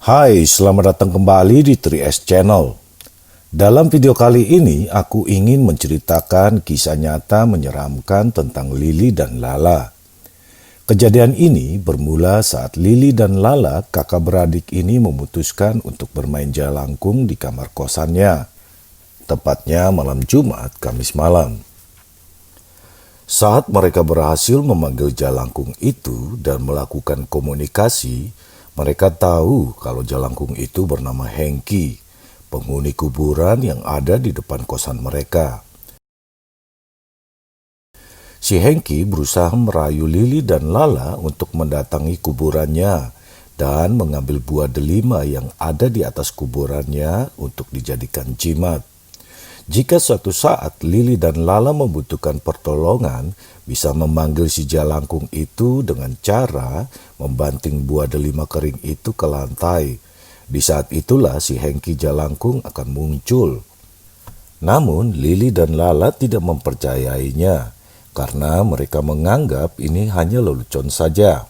Hai, selamat datang kembali di 3S Channel. Dalam video kali ini, aku ingin menceritakan kisah nyata menyeramkan tentang Lili dan Lala. Kejadian ini bermula saat Lili dan Lala, kakak beradik ini memutuskan untuk bermain jalangkung di kamar kosannya. Tepatnya malam Jumat, Kamis malam. Saat mereka berhasil memanggil jalangkung itu dan melakukan komunikasi, mereka tahu kalau jalangkung itu bernama Hengki, penghuni kuburan yang ada di depan kosan mereka. Si Hengki berusaha merayu Lili dan Lala untuk mendatangi kuburannya dan mengambil buah delima yang ada di atas kuburannya untuk dijadikan jimat. Jika suatu saat Lili dan Lala membutuhkan pertolongan, bisa memanggil si jalangkung itu dengan cara membanting buah delima kering itu ke lantai. Di saat itulah si Hengki jalangkung akan muncul. Namun Lili dan Lala tidak mempercayainya, karena mereka menganggap ini hanya lelucon saja.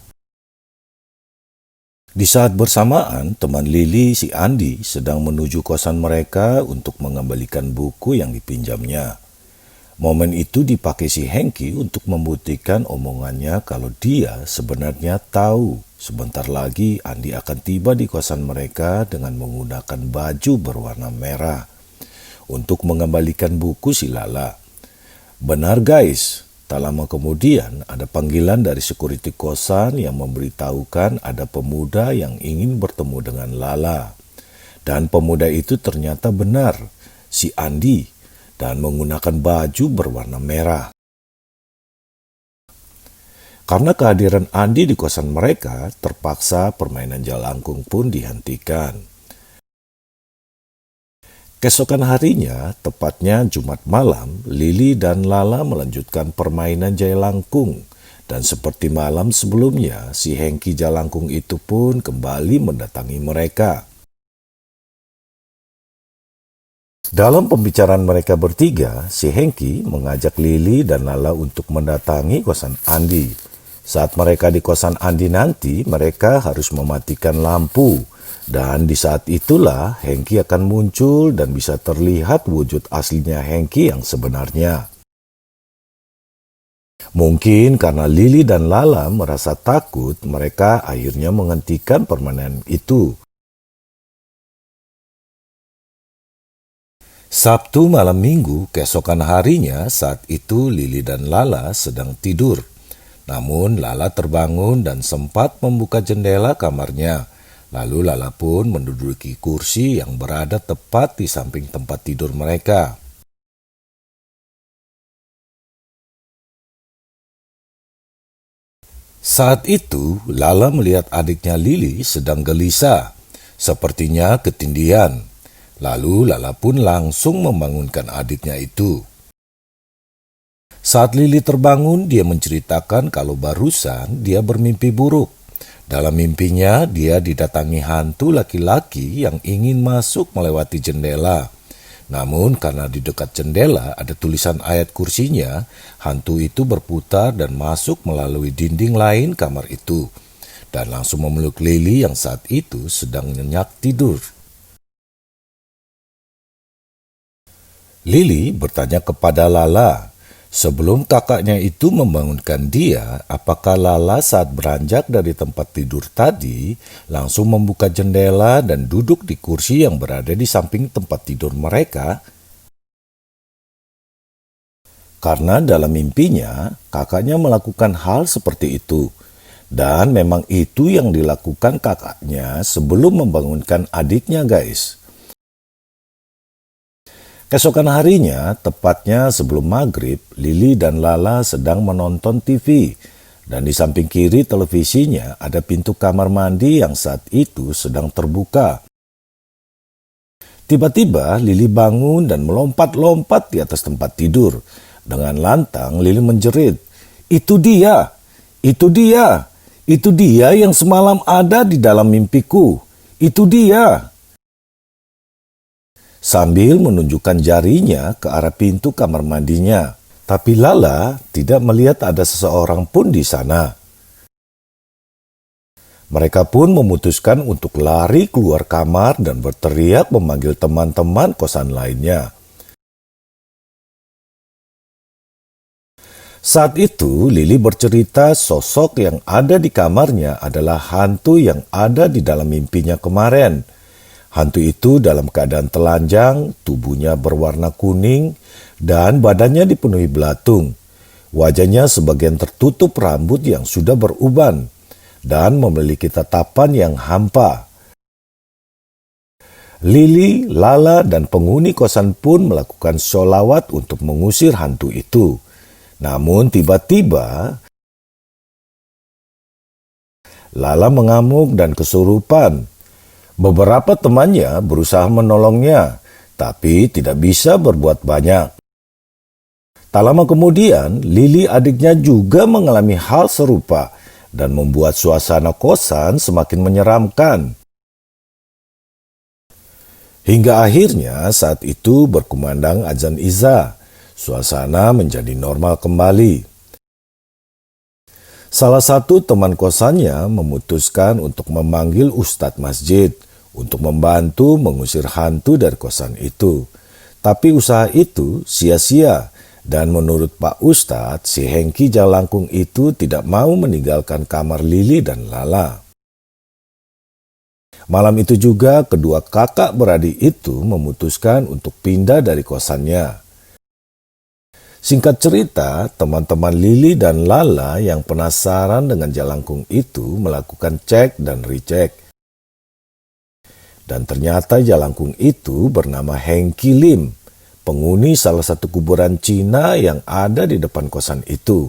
Di saat bersamaan, teman Lili, si Andi, sedang menuju kosan mereka untuk mengembalikan buku yang dipinjamnya. Momen itu dipakai si Hengki untuk membuktikan omongannya kalau dia sebenarnya tahu sebentar lagi Andi akan tiba di kosan mereka dengan menggunakan baju berwarna merah untuk mengembalikan buku si Lala. Benar guys. Tak lama kemudian ada panggilan dari security kosan yang memberitahukan ada pemuda yang ingin bertemu dengan Lala. Dan pemuda itu ternyata benar, si Andi, dan menggunakan baju berwarna merah. Karena kehadiran Andi di kosan mereka, terpaksa permainan jalangkung pun dihentikan. Keesokan harinya, tepatnya Jumat malam, Lili dan Lala melanjutkan permainan jalangkung. Dan seperti malam sebelumnya, si Hengki jalangkung itu pun kembali mendatangi mereka. Dalam pembicaraan mereka bertiga, si Hengki mengajak Lili dan Lala untuk mendatangi kosan Andi. Saat mereka di kosan Andi nanti, mereka harus mematikan lampu. Dan di saat itulah Hengki akan muncul dan bisa terlihat wujud aslinya Hengki yang sebenarnya. Mungkin karena Lili dan Lala merasa takut, mereka akhirnya menghentikan permainan itu. Sabtu malam minggu, keesokan harinya, saat itu Lili dan Lala sedang tidur. Namun Lala terbangun dan sempat membuka jendela kamarnya. Lalu Lala pun menduduki kursi yang berada tepat di samping tempat tidur mereka. Saat itu, Lala melihat adiknya Lili sedang gelisah, sepertinya ketindihan. Lalu Lala pun langsung membangunkan adiknya itu. Saat Lili terbangun, dia menceritakan kalau barusan dia bermimpi buruk. Dalam mimpinya, dia didatangi hantu laki-laki yang ingin masuk melewati jendela. Namun karena di dekat jendela ada tulisan ayat kursinya, hantu itu berputar dan masuk melalui dinding lain kamar itu. Dan langsung memeluk Lili yang saat itu sedang nyenyak tidur. Lili bertanya kepada Lala. Sebelum kakaknya itu membangunkan dia, apakah Lala saat beranjak dari tempat tidur tadi langsung membuka jendela dan duduk di kursi yang berada di samping tempat tidur mereka? Karena dalam mimpinya, kakaknya melakukan hal seperti itu. Dan memang itu yang dilakukan kakaknya sebelum membangunkan adiknya guys. Keesokan harinya, tepatnya sebelum maghrib, Lili dan Lala sedang menonton TV. Dan di samping kiri televisinya ada pintu kamar mandi yang saat itu sedang terbuka. Tiba-tiba Lili bangun dan melompat-lompat di atas tempat tidur. Dengan lantang Lili menjerit, "Itu dia! Itu dia! Itu dia yang semalam ada di dalam mimpiku! Itu dia!" Sambil menunjukkan jarinya ke arah pintu kamar mandinya. Tapi Lala tidak melihat ada seseorang pun di sana. Mereka pun memutuskan untuk lari keluar kamar dan berteriak memanggil teman-teman kosan lainnya. Saat itu, Lili bercerita sosok yang ada di kamarnya adalah hantu yang ada di dalam mimpinya kemarin. Hantu itu dalam keadaan telanjang, tubuhnya berwarna kuning, dan badannya dipenuhi belatung. Wajahnya sebagian tertutup rambut yang sudah beruban, dan memiliki tatapan yang hampa. Lili, Lala, dan penghuni kosan pun melakukan sholawat untuk mengusir hantu itu. Namun tiba-tiba, Lala mengamuk dan kesurupan. Beberapa temannya berusaha menolongnya, tapi tidak bisa berbuat banyak. Tak lama kemudian, Lili adiknya juga mengalami hal serupa dan membuat suasana kosan semakin menyeramkan. Hingga akhirnya saat itu berkumandang azan Isya, suasana menjadi normal kembali. Salah satu teman kosannya memutuskan untuk memanggil ustadz masjid untuk membantu mengusir hantu dari kosan itu. Tapi usaha itu sia-sia. Dan menurut Pak Ustadz, si Hengki Jalangkung itu tidak mau meninggalkan kamar Lili dan Lala. Malam itu juga kedua kakak beradik itu memutuskan untuk pindah dari kosannya. Singkat cerita, teman-teman Lili dan Lala yang penasaran dengan Jalangkung itu melakukan cek dan recheck. Dan ternyata Jalangkung itu bernama Hengki Lim, penghuni salah satu kuburan Cina yang ada di depan kosan itu.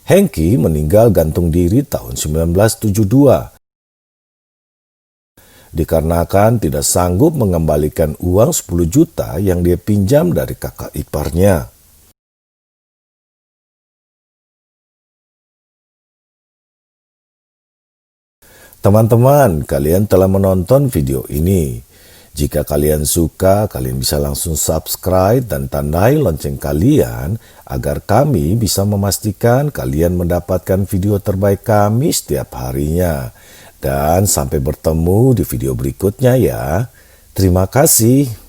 Hengki meninggal gantung diri tahun 1972. Dikarenakan tidak sanggup mengembalikan uang 10 juta yang dia pinjam dari kakak iparnya. Teman-teman, kalian telah menonton video ini. Jika kalian suka, kalian bisa langsung subscribe dan tandai lonceng kalian agar kami bisa memastikan kalian mendapatkan video terbaik kami setiap harinya. Dan sampai bertemu di video berikutnya ya. Terima kasih.